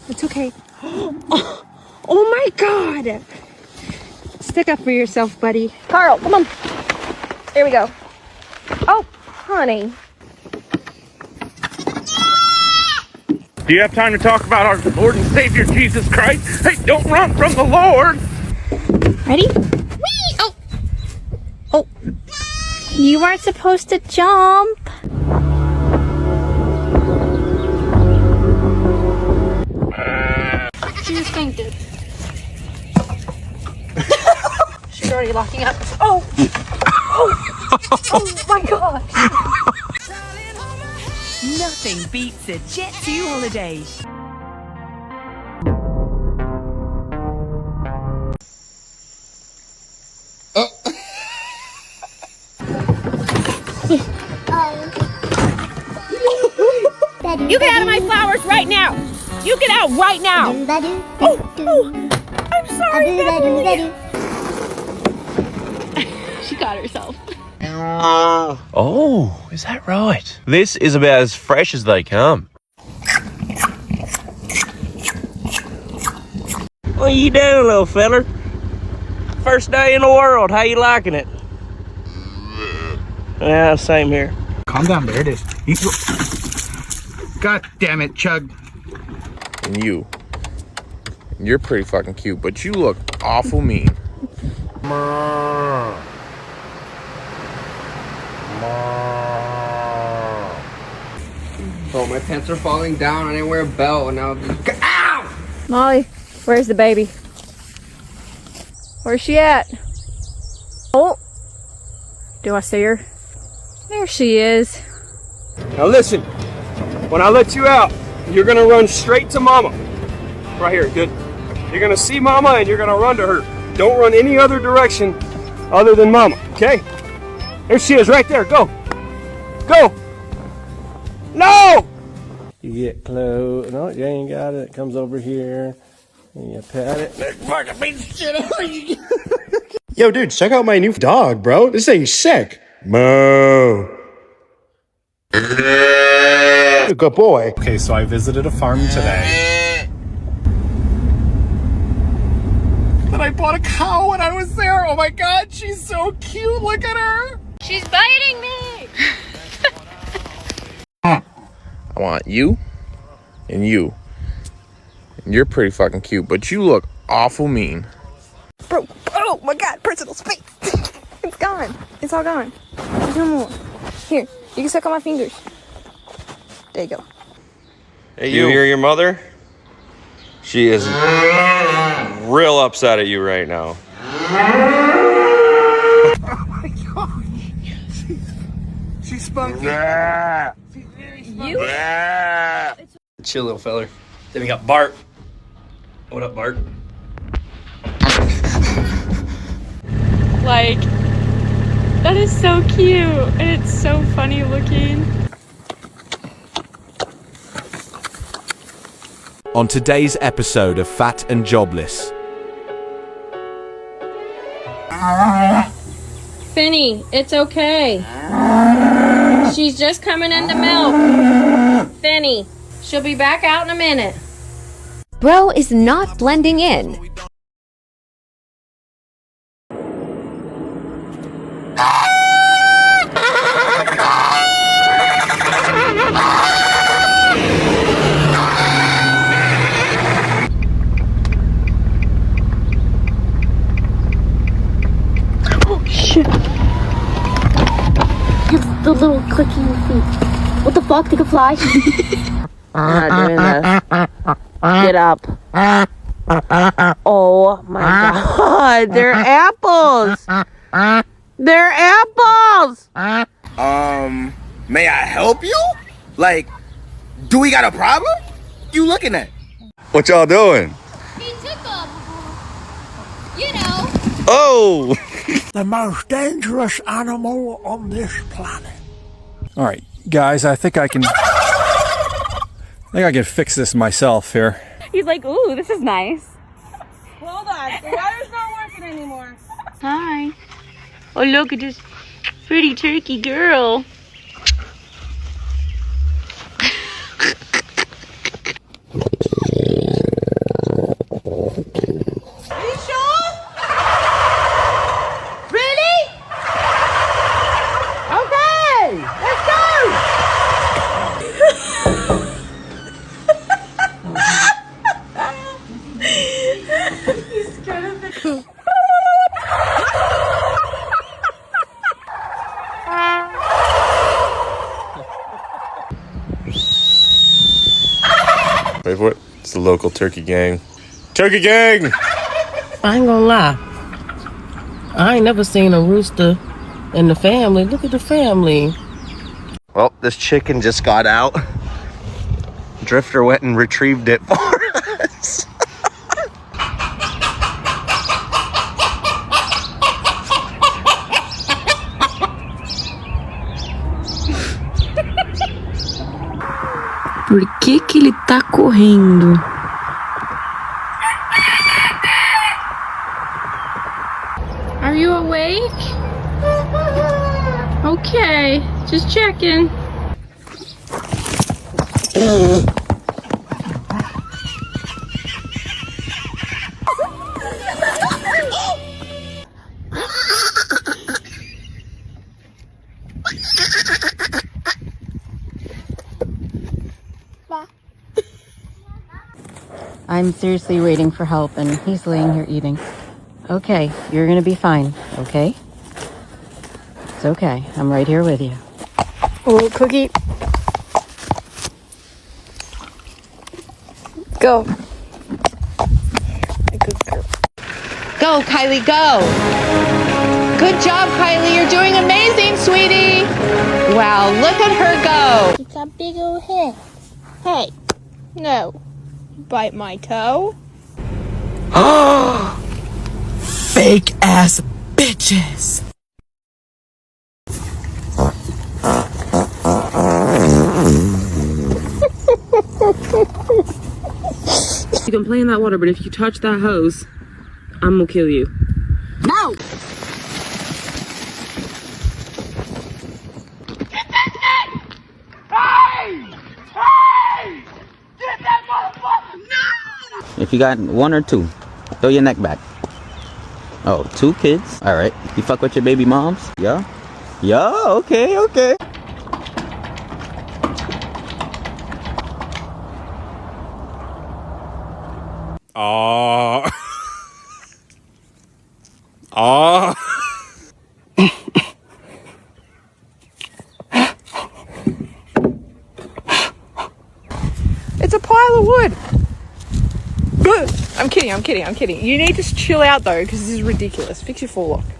It's okay. Oh my God. Stick up for yourself, buddy. Carl, come on. There we go. Oh, honey. Do you have time to talk about our Lord and Savior Jesus Christ? Hey, don't run from the Lord. Ready? Whee! Oh. Oh. You weren't supposed to jump. She just fainted. She's already locking up. Oh! Oh! Oh my gosh! Nothing beats a Jet2 holiday. You get out of my flowers right now! You get out right now! Oh, I'm sorry, Beverly. She got herself. Oh, is that right? This is about as fresh as they come. What you doing, little feller? First day in the world. How you liking it? Yeah, same here. Calm down. There it is. God damn it, Chug. And you're pretty fucking cute, but you look awful mean. Oh, my pants are falling down. I didn't wear a belt, and now ow! Molly, where's the baby? Where's she at? Oh, do I see her? There she is. Now listen, when I let you out, you're gonna run straight to Mama. Right here, good. You're gonna see Mama and you're gonna run to her. Don't run any other direction other than Mama, okay? There she is, right there, go. Go! No! You get close, no, you ain't got it. It comes over here, and you pat it. Fucking beat the shit out of you. Yo, dude, check out my new dog, bro. This thing's sick. Moo. Good boy. Okay, so I visited a farm today. But I bought a cow when I was there. Oh my God, she's so cute. Look at her. She's biting me! I want you and you. And you're pretty fucking cute, but you look awful mean. Bro, oh my God, personal space! It's gone. It's all gone. There's no more. Here, you can suck on my fingers. There you go. Hey, you hear your mother? She is real upset at you right now. Oh my God. She's spunky. You? Chill, little feller. Then we got Bart. What up, Bart? Like, that is so cute, and it's so funny looking. On today's episode of Fat and Jobless. Finny, it's okay. She's just coming into milk. Finny, she'll be back out in a minute. Bro is not blending in. Oh shit. It's the little clicking feet. What the fuck? They can fly? I'm not doing this. Get up. Oh my God. They're apples. They're apples. May I help you? Like, do we got a problem? You looking at? What y'all doing? He took them. You know. Oh! The most dangerous animal on this planet. All right, guys, I think I can fix this myself here. He's like, ooh, this is nice. Hold on. The water's not working anymore. Hi. Oh, look at this pretty turkey girl. It's the local turkey gang. Turkey gang! I ain't gonna lie. I ain't never seen a rooster in the family. Look at the family. Well, this chicken just got out. Drifter went and retrieved it for us. Por que que ele tá correndo? Are you awake? Okay, just checking. I'm seriously waiting for help, and he's laying here eating. Okay, you're gonna be fine, okay? It's okay. I'm right here with you. Oh, Cookie. Go. Good girl. Go, Kylie, go! Good job, Kylie. You're doing amazing, sweetie! Wow, look at her go! It's a big old head. Hey, no. Bite my toe. Fake ass bitches. You can play in that water, but if you touch that hose, I'm gonna kill you. No! If you got one or two, throw your neck back. Oh, 2 kids? Alright. You fuck with your baby moms? Yeah? Yeah, okay, okay. Aww. Aww. It's a pile of wood. I'm kidding. You need to chill out though, because this is ridiculous. Fix your forelock.